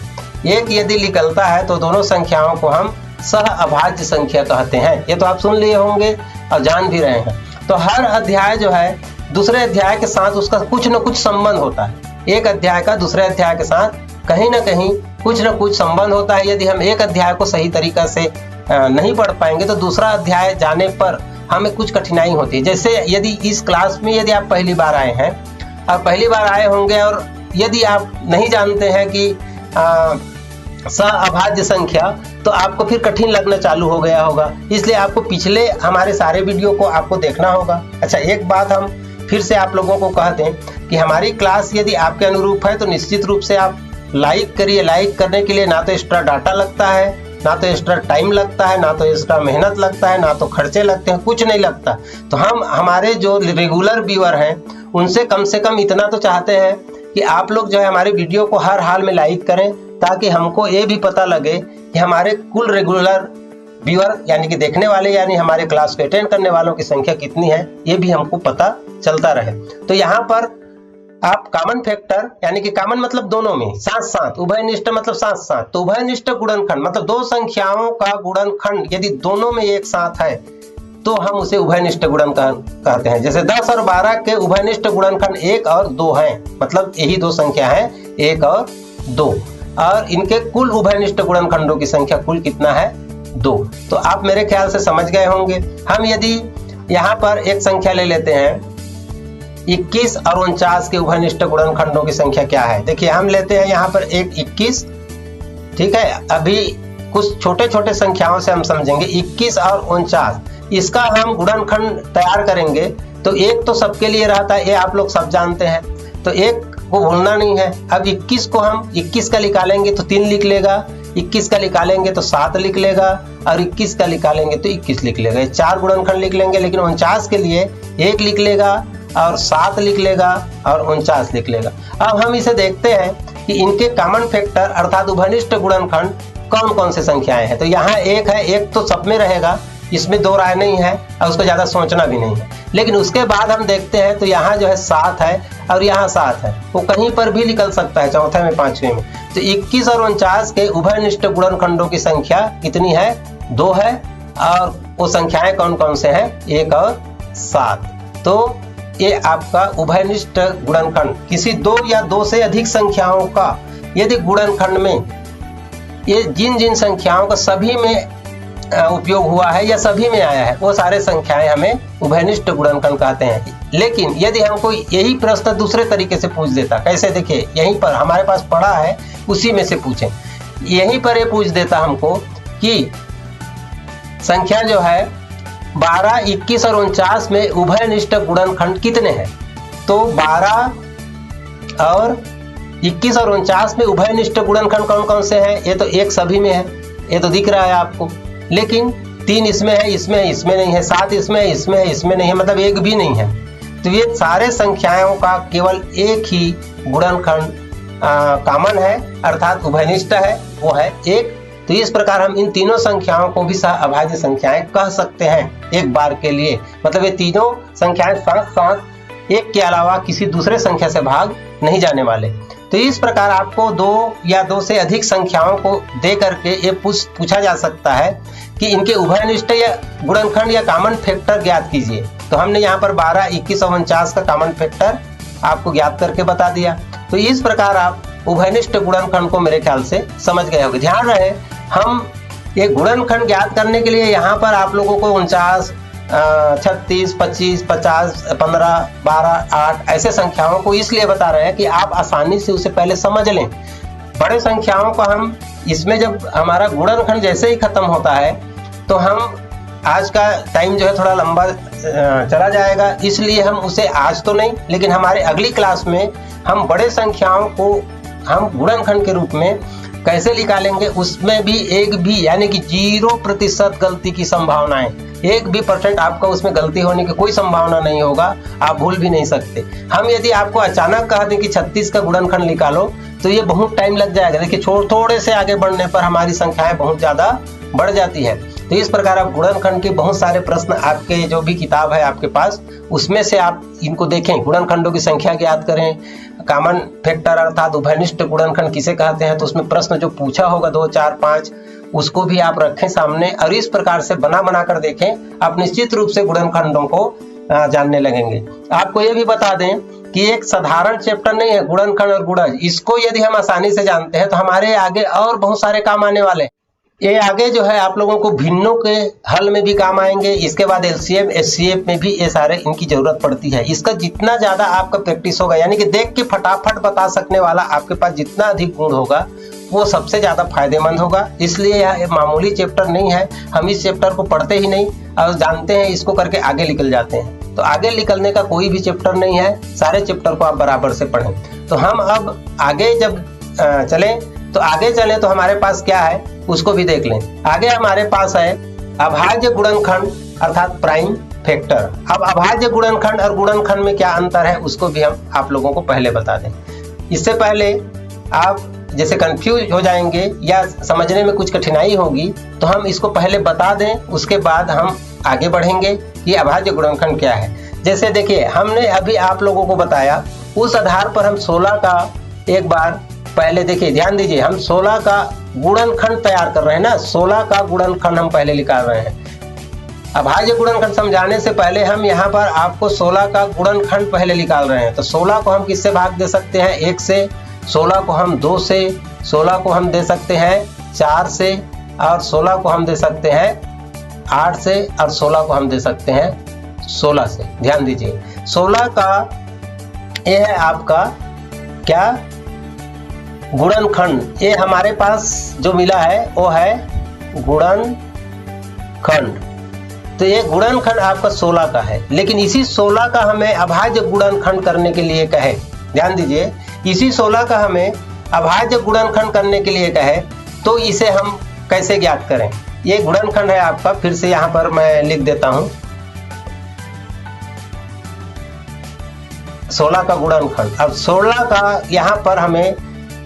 1 यदि निकलता है तो दोनों संख्याओं को हम सह अभाज्य संख्या कहते हैं। ये तो आप सुन लिए होंगे और जान भी रहे हैं। तो हर अध्याय जो है दूसरे अध्याय के साथ उसका कुछ न कुछ संबंध होता है। एक अध्याय का दूसरे अध्याय के साथ कहीं ना कहीं कुछ न कुछ संबंध होता है। यदि हम एक अध्याय को सही तरीका से नहीं पढ़ पाएंगे तो दूसरा अध्याय जाने पर हमें कुछ कठिनाई होती है। जैसे यदि इस क्लास में यदि आप पहली बार आए हैं और पहली बार आए होंगे और यदि आप नहीं जानते हैं कि सह-अभाज्य संख्या, तो आपको फिर कठिन लगना चालू हो गया होगा। इसलिए आपको पिछले हमारे सारे वीडियो को आपको देखना होगा। अच्छा, एक बात हम फिर से आप लोगों को कह दें कि हमारी क्लास यदि आपके अनुरूप है तो निश्चित रूप से आप लाइक करिए। लाइक करने के लिए ना तो एक्स्ट्रा डाटा लगता है, ना तो एक्स्ट्रा टाइम लगता है, ना तो एक्स्ट्रा मेहनत लगता है, ना तो खर्चे लगते हैं, कुछ नहीं लगता। तो हम हमारे जो रेगुलर व्यूअर हैं उनसे कम इतना तो चाहते हैं कि आप लोग जो है हमारे वीडियो को हर हाल में लाइक करें, ताकि हमको ये भी पता लगे कि हमारे कुल रेगुलर व्यूअर यानी कि देखने वाले यानी हमारे क्लास को अटेंड करने वालों की संख्या कितनी है, ये भी हमको पता चलता रहे। तो यहाँ पर आप कॉमन फैक्टर यानी कि कॉमन मतलब दोनों में साथ साथ, उभयनिष्ठ मतलब साथ साथ। तो उभयनिष्ठ गुणनखंड मतलब 2 संख्याओं का गुणनखंड यदि दोनों में एक साथ है तो हम उसे उभयनिष्ठ गुणनखंड कहते हैं। जैसे 10 और 12 के उभयनिष्ठ गुणनखंड 1 और 2 हैं, मतलब यही 2 संख्या है 1 और 2, और इनके कुल उभयनिष्ठ गुणनखंडों की संख्या कुल कितना है 2। तो आप मेरे ख्याल से समझ गए होंगे। हम यदि यहाँ पर एक संख्या ले लेते हैं 21 और 49 के उभयनिष्ठ गुणनखंडों की संख्या क्या है। देखिए हम लेते हैं यहाँ पर एक 21, ठीक है। अभी कुछ छोटे छोटे संख्याओं से हम समझेंगे 21 और 49, इसका हम गुणनखंड तैयार करेंगे तो एक तो सबके लिए रहता है, ये आप लोग सब जानते हैं, तो एक को भूलना नहीं है। अब 21 को हम 21 का निकालेंगे तो 3 लिख लेगा, 21 का निकालेंगे तो 7 लिख लेगा और 21 का निकालेंगे तो 21 लिख लेगा। ये 4 गुणनखंड लिख लेंगे, लेकिन 49 के लिए 1 लिख लेगा और 7 लिख लेगा और 49 लिख लेगा। अब हम इसे देखते हैं कि इनके कॉमन फैक्टर अर्थात उभयनिष्ठ गुणनखंड कौन कौन से संख्याएं हैं। तो यहाँ 1 है, 1 तो सब में रहेगा, इसमें दो राय नहीं है और उसको ज़्यादा सोचना भी नहीं है। लेकिन उसके बाद हम देखते हैं तो यहाँ जो है 7 है और यहाँ 7 है, वो कहीं पर भी निकल सकता है, चौथे में, पांचवें में। तो 21 और 49 के उभयनिष्ठ गुणनखंडों की संख्या कितनी है? 2 है। और वो संख्याएं कौन कौन से हैं? 1 और 7। तो ये आपका उभयनिष्ठ गुणनखंड किसी 2 या 2 से अधिक संख्याओं का यदि गुणनखंड में ये जिन जिन संख्याओं का सभी में उपयोग हुआ है या सभी में आया है, वो सारे संख्याएं हमें उभयनिष्ठ गुणनखंड कहते हैं। लेकिन यदि हमको यही प्रश्न दूसरे तरीके से पूछ देता, कैसे? देखिए, यहीं पर हमारे पास पड़ा है, उसी में से पूछें। यहीं पर ये पूछ देता हमको कि संख्या जो है 12, 21 और 49 में उभयनिष्ठ गुणनखंड कितने हैं? तो 12 और 21 और 49 में उभयनिष्ठ गुणनखंड कौन कौन से हैं? ये तो 1 सभी में है, ये तो दिख रहा है आपको। लेकिन 3 इसमें है, इसमें है, इसमें नहीं है। 7 इसमें है, इसमें है, इसमें नहीं है, मतलब 1 भी नहीं है। तो ये सारे संख्याओं का केवल एक ही गुणनखंड कॉमन है अर्थात उभयनिष्ठ है, वो है 1। तो इस प्रकार हम इन तीनों संख्याओं को भी अभाज्य संख्याएं कह सकते हैं एक बार के लिए। मतलब ये तीनों संख्याएं साथ साथ एक के अलावा किसी दूसरे संख्या से भाग नहीं जाने वाले। तो इस प्रकार आपको 2 या 2 से अधिक संख्याओं को दे करके ये पूछा जा सकता है कि इनके उभयनिष्ठ या गुणनखंड या कॉमन फैक्टर ज्ञात कीजिए। तो हमने यहाँ पर 12, 21 और 49 का कॉमन फैक्टर आपको ज्ञात करके बता दिया। तो इस प्रकार आप उभयनिष्ठ गुणनखंड को मेरे ख्याल से समझ गए होंगे। ध्यान रहे, हम ये गुणनखंड ज्ञात करने के लिए यहाँ पर आप लोगों को 49, 36, 25, 50, 15, 12, 8 ऐसे संख्याओं को इसलिए बता रहे हैं कि आप आसानी से उसे पहले समझ लें। बड़े संख्याओं को हम इसमें जब हमारा गुणनखंड जैसे ही खत्म होता है तो हम आज का टाइम जो है थोड़ा लंबा चला जाएगा, इसलिए हम उसे आज तो नहीं, लेकिन हमारे अगली क्लास में हम बड़े संख्याओं को हम गुणनखंड के रूप में कैसे निकालेंगे, उसमें भी एक भी यानी कि 0% गलती की संभावनाएं, 1% आपका उसमें गलती होने की कोई संभावना नहीं होगा, आप भूल भी नहीं सकते। हम यदि आपको अचानक कह दें कि 36 का गुणनखंड निकालो तो ये बहुत टाइम लग जाएगा। देखिए, थोड़े से आगे बढ़ने पर हमारी संख्याएं बहुत ज्यादा बढ़ जाती है। तो इस प्रकार आप गुणनखंड के बहुत सारे प्रश्न आपके जो भी किताब है आपके पास, उसमें से आप इनको देखें, गुणनखंडों की संख्या ज्ञात करें, कॉमन फैक्टर अर्थात उभयनिष्ठ गुणनखंड किसे कहते हैं, तो उसमें प्रश्न जो पूछा होगा 2, 4, 5 उसको भी आप रखें सामने और इस प्रकार से बना कर देखें। आप निश्चित रूप से गुणनखंडों को जानने लगेंगे। आपको ये भी बता दें कि एक साधारण चैप्टर नहीं है गुणनखंड और गुणज, इसको यदि हम आसानी से जानते हैं तो हमारे आगे और बहुत सारे काम आने वाले हैं। ये आगे जो है आप लोगों को भिन्नों के हल में भी काम आएंगे, इसके बाद एलसीएम एचसीएफ में भी ये सारे इनकी जरूरत पड़ती है। इसका जितना ज्यादा आपका प्रैक्टिस होगा, यानी कि देख के फटाफट बता सकने वाला आपके पास जितना अधिक गुण होगा वो सबसे ज्यादा फायदेमंद होगा। इसलिए यह मामूली चैप्टर नहीं है, हम इस चैप्टर को पढ़ते ही नहीं और जानते हैं, इसको करके आगे निकल जाते हैं। तो आगे निकलने का कोई भी चैप्टर नहीं है, सारे चैप्टर को आप बराबर से पढ़ें। तो हम अब आगे जब चलें तो हमारे पास क्या है उसको भी देख लें। आगे हमारे पास है अभाज्य गुणनखंड अर्थात प्राइम फैक्टर। अब अभाज्य गुणनखंड और गुणनखंड में क्या अंतर है उसको भी हम आप लोगों को पहले बता दें। इससे पहले आप जैसे कंफ्यूज हो जाएंगे या समझने में कुछ कठिनाई होगी तो हम इसको पहले बता दें, उसके बाद हम आगे बढ़ेंगे कि अभाज्य गुणनखंड क्या है। जैसे देखिए, हमने अभी आप लोगों को बताया, उस आधार पर हम 16 का एक बार पहले देखिए, ध्यान दीजिए, हम 16 का गुणनखंड तैयार कर रहे हैं ना, 16 का गुणनखंड हम पहले निकाल रहे हैं। अभाज्य गुणनखंड समझाने से पहले हम यहाँ पर आपको 16 का गुणनखंड पहले निकाल रहे हैं। तो 16 को हम किससे भाग दे सकते हैं? 1 से, 16 को हम 2 से, 16 को हम दे सकते हैं 4 से, और 16 को हम दे सकते हैं 8 से, और 16 को हम दे सकते हैं 16 से। ध्यान दीजिए, 16 का ये है आपका क्या? गुणनखंड। ये हमारे पास जो मिला है वो है गुणनखंड। तो ये गुणनखंड आपका 16 का है, लेकिन इसी 16 का हमें अभाज्य गुणनखंड करने के लिए कहे, ध्यान दीजिए, इसी 16 का हमें अभाज्य गुणनखंड करने के लिए कहे तो इसे हम कैसे ज्ञात करें। ये गुणनखंड है आपका, फिर से यहाँ पर मैं लिख देता हूँ 16 का गुणनखंड। अब 16 का यहाँ पर हमें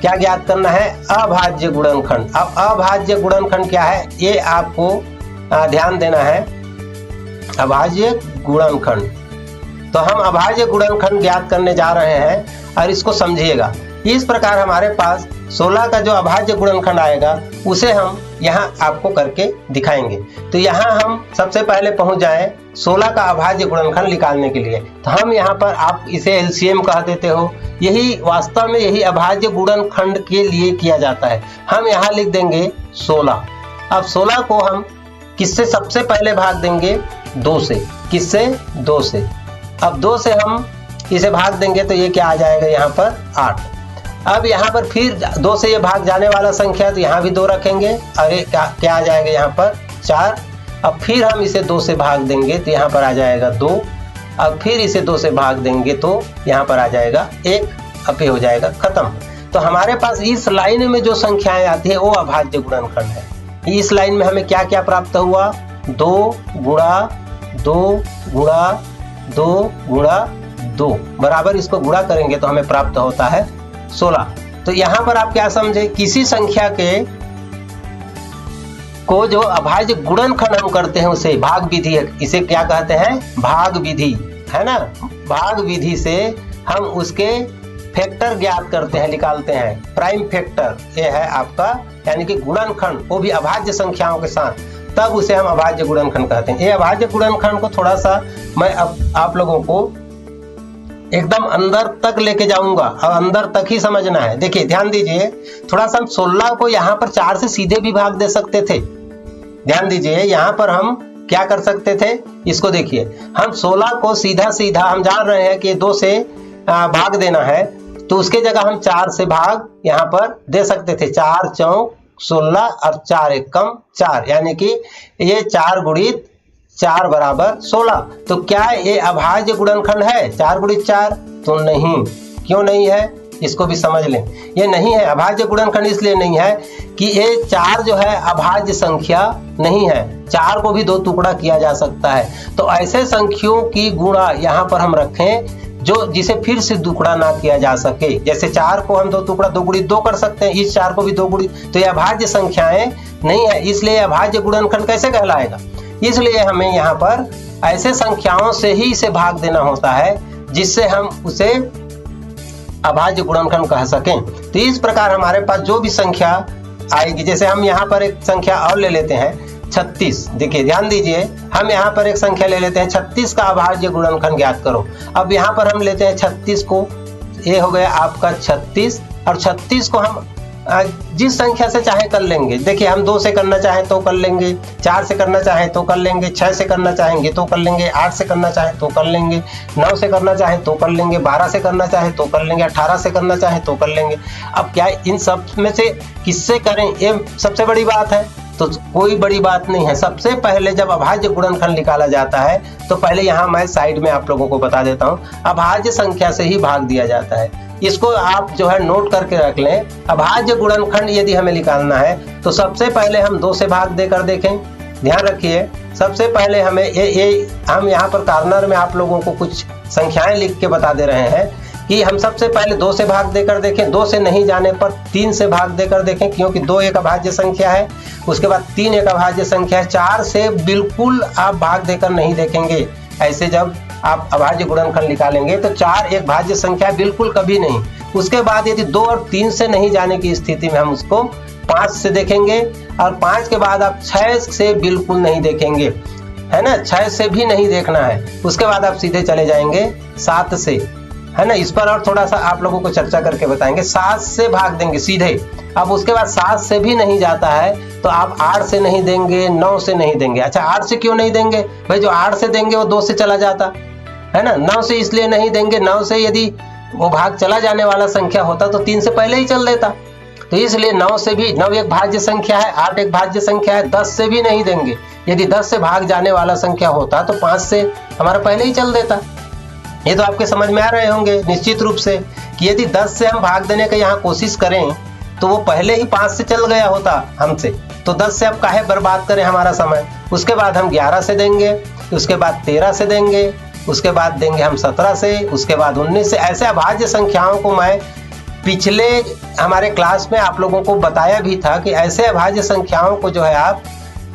क्या ज्ञात करना है, अभाज्य गुणनखंड। अब अभाज्य गुणनखंड क्या है ये आपको ध्यान देना है, अभाज्य गुणनखंड। तो हम अभाज्य गुणनखंड ज्ञात करने जा रहे हैं और इसको समझिएगा। इस प्रकार हमारे पास 16 का जो अभाज्य गुणनखंड आएगा उसे हम यहाँ आपको करके दिखाएंगे। तो यहाँ हम सबसे पहले पहुंच जाएं 16 का अभाज्य गुणनखंड निकालने के लिए। तो हम यहाँ पर, आप इसे एलसीएम कह देते हो, यही वास्तव में यही अभाज्य गुणनखंड के लिए किया जाता है। हम यहाँ लिख देंगे 16। अब 16 को हम किससे सबसे पहले भाग देंगे, 2 से। किससे, 2 से। अब 2 से हम इसे भाग देंगे तो ये क्या आ जाएगा यहाँ पर 8। अब यहाँ पर फिर 2 से ये भाग जाने वाला संख्या, तो यहाँ भी 2 रखेंगे और ये क्या आ जाएगा यहाँ पर 4। अब फिर हम इसे 2 से भाग देंगे तो यहाँ पर आ जाएगा 2। अब फिर इसे 2 से भाग देंगे तो यहाँ पर आ जाएगा 1। अब ये हो जाएगा खत्म। तो हमारे पास इस लाइन में जो संख्याएं आती है वो अभाज्य गुणनखंड है। इस लाइन में हमें क्या क्या प्राप्त हुआ, 2 गुणा 2 गुणा 2 गुणा 2 बराबर, इसको गुणा करेंगे तो हमें प्राप्त होता है 16। तो यहाँ पर आप क्या समझे, किसी संख्या के को जो अभाज्य गुणनखंड हम करते हैं उसे भाग विधि है, इसे क्या कहते हैं, भाग विधि, है ना। भाग विधि से हम उसके फैक्टर ज्ञात करते हैं, निकालते हैं, प्राइम फैक्टर ये है आपका, यानी कि गुणनखंड, वो भी अभाज्य संख्याओं के साथ, तब उसे हम अभाज्य गुणनखंड कहते हैं। ये अभाज्य गुणनखंड को थोड़ा सा मैं अब आप लोगों को एकदम अंदर तक लेके जाऊंगा और अंदर तक ही समझना है। देखिए ध्यान दीजिए, थोड़ा सा हम 16 को यहाँ पर 4 से सीधे भी भाग दे सकते थे। ध्यान दीजिए, यहाँ पर हम क्या कर सकते थे, इसको देखिए, हम 16 को सीधा सीधा हम जान रहे हैं कि 2 से भाग देना है, तो उसके जगह हम 4 से भाग यहाँ पर दे सकते थे। 4 चौक 16 और 4 एक कम 4, यानी कि ये 4 गुणित 4 बराबर 16। तो क्या ये अभाज्य गुणनखंड है 4 गुणित 4? तो नहीं। क्यों नहीं है, इसको भी समझ लें। ये नहीं है अभाज्य गुणनखंड, इसलिए नहीं है कि ये 4 जो है अभाज्य संख्या नहीं है। 4 को भी 2 टुकड़ा किया जा सकता है। तो ऐसे संख्याओं की गुणा यहाँ पर हम रखें जो जिसे फिर से टुकड़ा ना किया जा सके। जैसे 4 को हम 2 टुकड़ा 2 गुणित 2 कर सकते हैं, इस 4 को भी 2 गुणित, तो ये अभाज्य संख्याएं नहीं है, इसलिए अभाज्य गुणनखंड कैसे कहलाएगा। इसलिए हमें यहाँ पर ऐसे संख्याओं से ही इसे भाग देना होता है जिससे हम उसे अभाज्य गुणनखंड कह सकें। तो इस प्रकार हमारे पास जो भी संख्या आएगी, जैसे हम यहाँ पर एक संख्या और ले लेते हैं 36। देखिए ध्यान दीजिए, हम यहाँ पर एक संख्या ले लेते हैं 36 का अभाज्य गुणनखंड ज्ञात करो। अब यहाँ पर हम लेते हैं 36 को, ये हो गया आपका 36, और 36 को हम जिस संख्या से चाहे कर लेंगे। देखिए हम 2 से करना चाहें तो कर लेंगे, 4 से करना चाहें तो कर लेंगे, 6 से करना चाहेंगे तो कर लेंगे, 8 से करना चाहें तो कर लेंगे, 9 से करना चाहें तो कर लेंगे, 12 से करना चाहें तो कर लेंगे, 18 से करना चाहें तो कर लेंगे। अब क्या इन सब में से किससे करें, ये सबसे बड़ी बात है? तो कोई बड़ी बात नहीं है। सबसे पहले जब अभाज्य गुणनखंड निकाला जाता है तो पहले यहाँ मैं साइड में आप लोगों को बता देता हूँ, अभाज्य संख्या से ही भाग दिया जाता है। इसको आप जो है नोट करके रख लें। अभाज्य गुणनखंड यदि हमें निकालना है तो सबसे पहले हम 2 से भाग देकर देखें। ध्यान रखिए, सबसे पहले हमें हम यहाँ पर कॉर्नर में आप लोगों को कुछ संख्याएं लिख के बता दे रहे हैं कि हम सबसे पहले 2 से भाग देकर देखें। 2 से नहीं जाने पर 3 से भाग देकर देखें, क्योंकि 2 एक अभाज्य संख्या है, उसके बाद 3 एक अभाज्य संख्या है। 4 से बिल्कुल आप भाग देकर नहीं देखेंगे। ऐसे जब आप अभाज्य गुणनखंड निकालेंगे तो 4 एक भाज्य संख्या बिल्कुल कभी नहीं। उसके बाद यदि 2 और 3 से नहीं जाने की स्थिति में हम उसको 5 से देखेंगे, और 5 के बाद आप 6 से बिल्कुल नहीं देखेंगे, है ना, 6 से भी नहीं देखना है। उसके बाद आप सीधे चले जाएंगे 7 से, है ना। इस पर और थोड़ा सा आप लोगों को चर्चा करके बताएंगे। 7 से भाग देंगे सीधे। अब उसके बाद 7 से भी नहीं जाता है तो आप 8 से नहीं देंगे, 9 से नहीं देंगे। अच्छा 8 से क्यों नहीं देंगे भाई? जो 8 से देंगे वो 2 से चला जाता है ना। 9 से इसलिए नहीं देंगे, 9 से यदि वो भाग चला जाने वाला संख्या होता तो 3 से पहले ही चल देता। तो इसलिए 9 से भी, 9 एक भाज्य संख्या है, 8 एक भाज्य संख्या है, 10 से भी नहीं देंगे। यदि 10 से भाग जाने वाला संख्या होता तो 5 से हमारा पहले ही चल देता। ये तो आपके समझ में आ रहे होंगे निश्चित रूप से कि यदि 10 से हम भाग देने का यहाँ कोशिश करें तो वो पहले ही 5 से चल गया होता हमसे, तो 10 से अब काहे बर्बाद करें हमारा समय। उसके बाद हम 11 से देंगे, उसके बाद 13 से देंगे, उसके बाद देंगे हम 17 से, उसके बाद 19 से। ऐसे अभाज्य संख्याओं को मैं पिछले हमारे क्लास में आप लोगों को बताया भी था कि ऐसे अभाज्य संख्याओं को जो है आप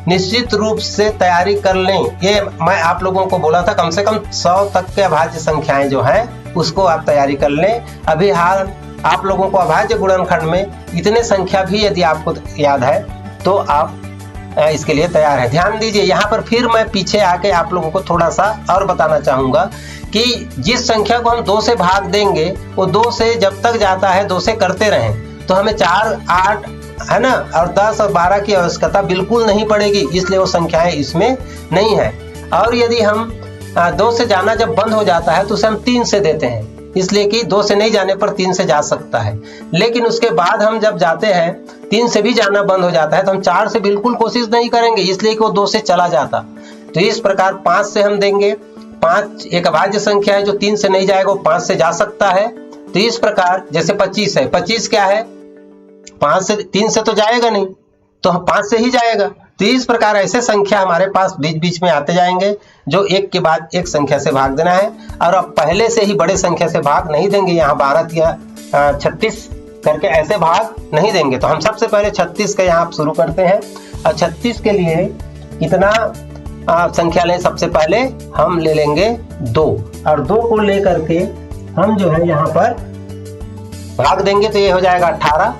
निश्चित रूप से तैयारी कर लें। ये मैं आप लोगों को बोला था कम से कम 100 तक के अभाज्य संख्याएं जो हैं उसको आप तैयारी कर लें। अभी हाल आप लोगों को अभाज्य गुणनखंड में इतने संख्या भी यदि आपको याद है तो आप इसके लिए तैयार है। ध्यान दीजिए, यहाँ पर फिर मैं पीछे आके आप लोगों को थोड़ा सा और बताना चाहूँगा कि जिस संख्या को हम 2 से भाग देंगे वो 2 से जब तक जाता है 2 से करते रहें, तो हमें 4, 8 है ना और 10 और 12 की आवश्यकता बिल्कुल नहीं पड़ेगी, इसलिए वो संख्याएं इसमें नहीं है। और यदि हम 2 से जाना जब बंद हो जाता है तो उसे हम 3 से देते हैं, इसलिए कि 2 से नहीं जाने पर 3 से जा सकता है। लेकिन उसके बाद हम जब जाते हैं 3 से भी जाना बंद हो जाता है तो हम 4 से बिल्कुल कोशिश नहीं करेंगे, इसलिए कि वो 2 से चला जाता। तो इस प्रकार 5 से हम देंगे। 5 एक अभाज्य संख्या है जो 3 से नहीं जाएगा, वो 5 से जा सकता है। तो इस प्रकार जैसे 25 है, 25 क्या है 5 से 3 से तो जाएगा नहीं, तो 5 से ही जाएगा। तो इस प्रकार ऐसे संख्या हमारे पास बीच बीच में आते जाएंगे जो एक के बाद एक संख्या से भाग देना है। और अब पहले से ही बड़े संख्या से भाग नहीं देंगे, यहाँ 12 या 36 करके ऐसे भाग नहीं देंगे। तो हम सबसे पहले 36 का यहाँ शुरू करते हैं और 36 के लिए कितना संख्या लें, सबसे पहले हम ले लेंगे 2 और 2 को लेकर के हम जो है यहाँ पर भाग देंगे तो ये हो जाएगा 18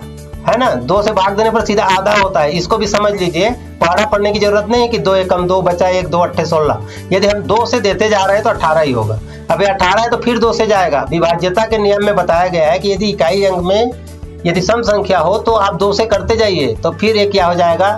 है ना। 2 से भाग देने पर सीधा आधा होता है, इसको भी समझ लीजिए। पहाड़ा पढ़ने की जरूरत नहीं है कि 2 एकम 2 बचा 1, 2 अट्ठे 16। यदि हम 2 से देते जा रहे हैं तो 18 ही होगा। अब ये 18 है तो फिर 2 से जाएगा। विभाज्यता के नियम में बताया गया है कि यदि इकाई अंक में यदि सम संख्या हो तो आप 2 से करते जाइए, तो फिर ये क्या हो जाएगा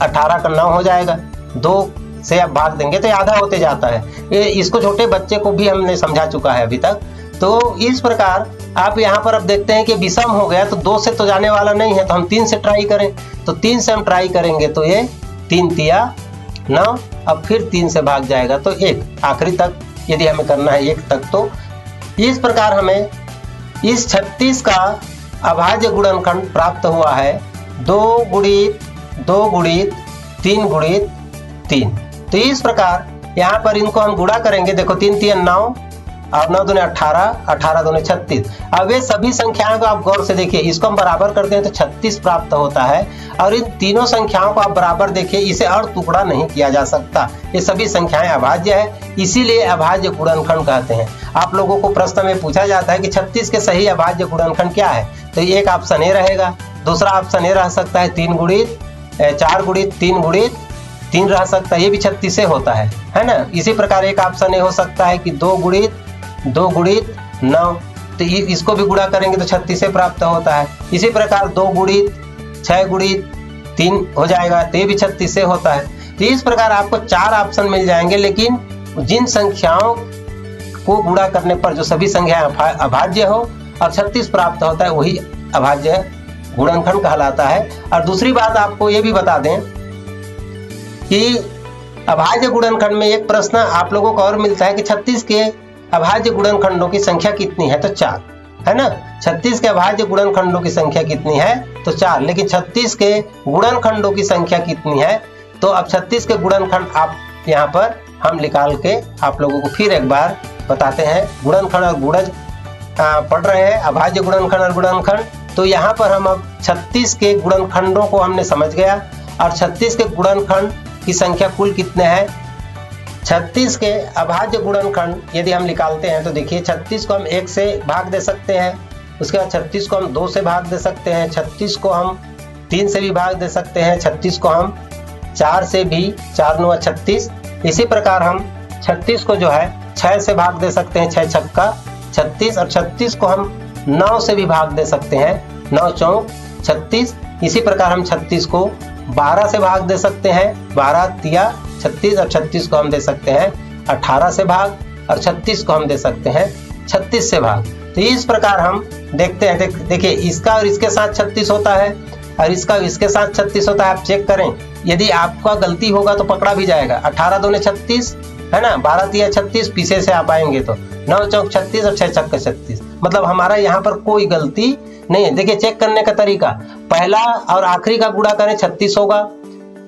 18 का 9 हो जाएगा। 2 से आप भाग देंगे तो आधा होते जाता है। ये इसको छोटे बच्चे को भी हमने समझा चुका है अभी तक। तो इस प्रकार आप यहाँ पर अब देखते हैं कि विषम हो गया, तो 2 से तो जाने वाला नहीं है, तो हम 3 से ट्राई करें। तो 3 से हम ट्राई करेंगे तो ये 3 तिया 9, अब फिर 3 से भाग जाएगा तो 1, आखिरी तक यदि हमें करना है 1 तक। तो इस प्रकार हमें इस 36 का अभाज्य गुणनखंड प्राप्त हुआ है 2 गुणित 2 गुणित 3 गुणित 3। तो इस प्रकार यहाँ पर इनको हम गुणा करेंगे। देखो 3 तिया 9 और 9 दूने 18, 18 दूने 36। अब ये सभी संख्याओं को आप गौर से देखिए, इसको हम बराबर करते हैं तो 36 प्राप्त होता है। और इन तीनों संख्याओं को आप बराबर देखिए, इसे और टुकड़ा नहीं किया जा सकता। ये सभी संख्याएं अभाज्य है, इसीलिए अभाज्य गुणनखंड कहते हैं। आप लोगों को प्रश्न में पूछा जाता है कि 36 के सही अभाज्य गुणनखंड क्या है, तो एक ऑप्शन ए रहेगा। दूसरा ऑप्शन ए रह सकता है 3 गुणित 4 गुणित 3 गुणित 3 रह सकता है, ये भी 36 से होता है ना। इसी प्रकार एक ऑप्शन ए हो सकता है कि 2 गुणित 9, तो इसको भी गुणा करेंगे तो 36 से प्राप्त होता है। इसी प्रकार 2 गुणित 6 गुणित 3 हो जाएगा, तो ये भी 36 से होता है। तो इस प्रकार आपको 4 ऑप्शन मिल जाएंगे, लेकिन जिन संख्याओं को गुणा करने पर जो सभी संख्याएं अभाज्य हो और 36 प्राप्त होता है वही अभाज्य गुणनखंड कहलाता है। और दूसरी बात आपको ये भी बता दें कि अभाज्य गुणनखंड में एक प्रश्न आप लोगों को और मिलता है कि 36 के अभाज्य गुणनखंडों की संख्या कितनी है, तो 4 है ना। 36 के अभाज्य गुणनखंडों की संख्या कितनी है, तो 4। लेकिन 36 के गुणनखंडों की संख्या कितनी है, तो अब 36 के गुणनखंड आप यहाँ पर हम निकाल के आप लोगों को फिर एक बार बताते हैं। गुणनखंड और गुणज पढ़ रहे हैं, अभाज्य गुणनखंड और गुणनखंड। तो यहाँ पर हम अब 36 के गुणनखंडों को हमने समझ गया और 36 के गुणनखंड की संख्या कुल कितने हैं। 36 के अभाज्य गुणनखंड यदि हम निकालते हैं तो देखिए 36 को हम 1 से भाग दे सकते हैं, उसके बाद 36 को हम 2 से भाग दे सकते हैं, 36 को हम 3 से भी भाग दे सकते हैं, 36 को हम 4 से भी, 4 9 36। इसी प्रकार हम 36 को जो है 6 से भाग दे सकते हैं, 6 छक्का 36। और 36 को हम 9 से भी भाग दे सकते हैं, 9 चौक 36। इसी प्रकार हम 36 को 12 से भाग दे सकते हैं, 12 तिया 36। और 36 को हम दे सकते हैं 18 से भाग, और 36 को हम दे सकते हैं 36 से भाग। तो इस प्रकार हम देखते हैं। देखिए इसका और इसके साथ 36 होता है और इसका इसके साथ 36 होता है। आप चेक करें, यदि आपका गलती होगा तो पकड़ा भी जाएगा। 18 दूने 36 है ना, 12 तिया 36, पीछे से आप आएंगे तो 9 चौक 36 और 6 छक्के 36, मतलब हमारा यहाँ पर कोई गलती नहीं है। देखिए चेक करने का तरीका, पहला और आखिरी का गुणा करें 36 होगा,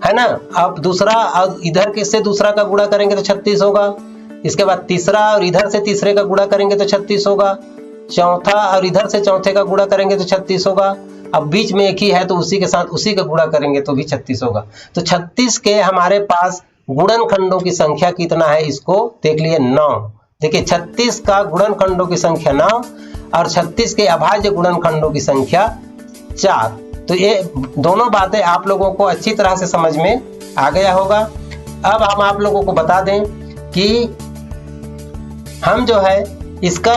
है ना। अब दूसरा और इधर के से दूसरा का गुणा करेंगे तो 36 होगा। इसके बाद तीसरा और इधर से तीसरे का गुणा करेंगे तो 36 होगा। चौथा और इधर से चौथे का गुणा करेंगे तो 36 होगा। अब बीच में एक ही है तो उसी के साथ उसी का गुणा करेंगे तो भी 36 होगा। तो 36 के हमारे पास गुणनखंडों की संख्या कितना है, इसको देख लिए 9। देखिए 36 का गुणनखंडों की संख्या 9 और 36 के अभाज्य गुणनखंडों की संख्या 4। तो ये दोनों बातें आप लोगों को अच्छी तरह से समझ में आ गया होगा। अब हम आप लोगों को बता दें कि हम जो है इसका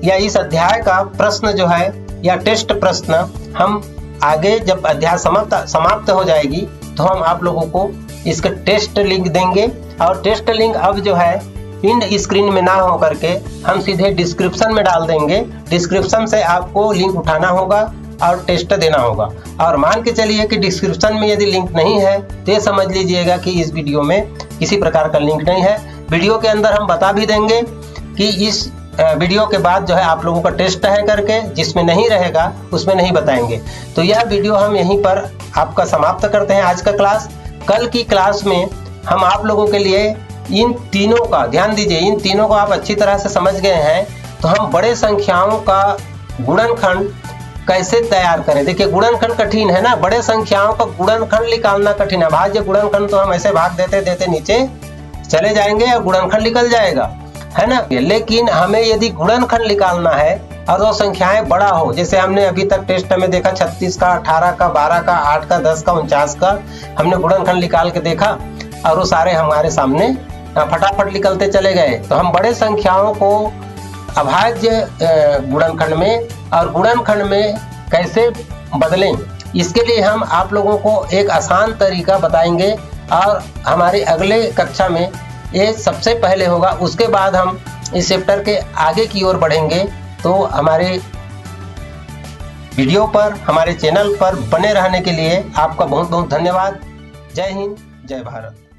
या इस अध्याय का प्रश्न जो है या टेस्ट प्रश्न हम आगे जब अध्याय समाप्त हो जाएगी तो हम आप लोगों को इसका टेस्ट लिंक देंगे। और टेस्ट लिंक अब जो है पिन स्क्रीन में ना हो करके हम सीधे डिस्क्रिप्शन में डाल देंगे। डिस्क्रिप्शन से आपको लिंक उठाना होगा और टेस्ट देना होगा। और मान के चलिए कि डिस्क्रिप्शन में यदि लिंक नहीं है तो ये समझ लीजिएगा कि इस वीडियो में किसी प्रकार का लिंक नहीं है। वीडियो के अंदर हम बता भी देंगे कि इस वीडियो के बाद जो है आप लोगों का टेस्ट है करके, जिसमें नहीं रहेगा उसमें नहीं बताएंगे। तो यह वीडियो हम यहीं पर आपका समाप्त करते हैं आज का क्लास। कल की क्लास में हम आप लोगों के लिए इन तीनों का ध्यान दीजिए, इन तीनों को आप अच्छी तरह से समझ गए हैं तो हम बड़े संख्याओं का गुणनखंड कैसे तैयार करें। देखिए गुणनखंड कठिन है ना, बड़े संख्याओं का गुणनखंड निकालना कठिन है। भाज्य गुणनखंड तो हम ऐसे भाग देते देते नीचे चले जाएंगे और गुणनखंड निकल जाएगा, है ना। लेकिन हमें यदि गुणनखंड निकालना है और वो संख्याएं बड़ा हो, जैसे हमने अभी तक टेस्ट में देखा 36 का, 18 का, 12 का, 8 का, 10 का, 49 का हमने गुणनखंड निकाल के देखा और वो सारे हमारे सामने फटाफट निकलते चले गए। तो हम बड़े संख्याओं को अभाज्य गुणनखंड में और गुणनखंड में कैसे बदलें, इसके लिए हम आप लोगों को एक आसान तरीका बताएंगे और हमारे अगले कक्षा में ये सबसे पहले होगा। उसके बाद हम इस चैप्टर के आगे की ओर बढ़ेंगे। तो हमारे वीडियो पर, हमारे चैनल पर बने रहने के लिए आपका बहुत बहुत धन्यवाद। जय हिंद, जय भारत।